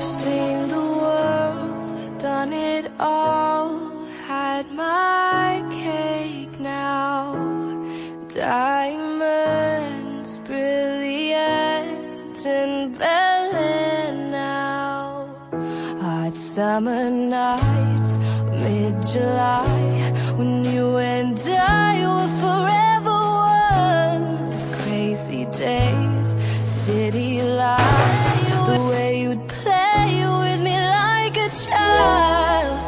I've seen the world, done it all, had my cake now. Diamonds, brilliant and Berlin now. Hot summer nights, mid-July, when you and I were forever one. Those crazy days, city lights, the way you'd play with me like a child.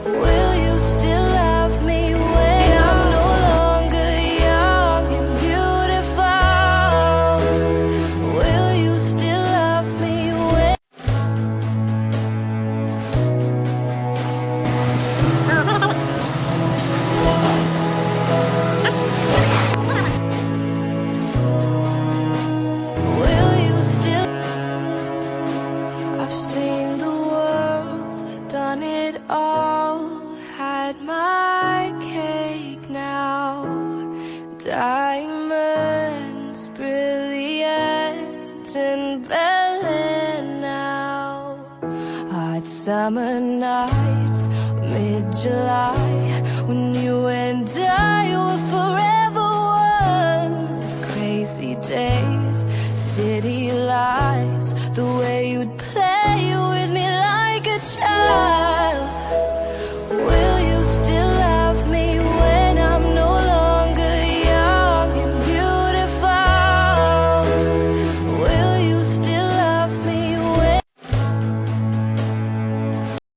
Will you still love me when I'm no longer young and beautiful? Will you still love me when will you still? I've seen the world, done it all, had my cake now. Diamonds, brilliant and Berlin now. Hot summer nights, mid-July, when you and I were forever one. Those crazy days, city lights, the way you'd play with me like a child.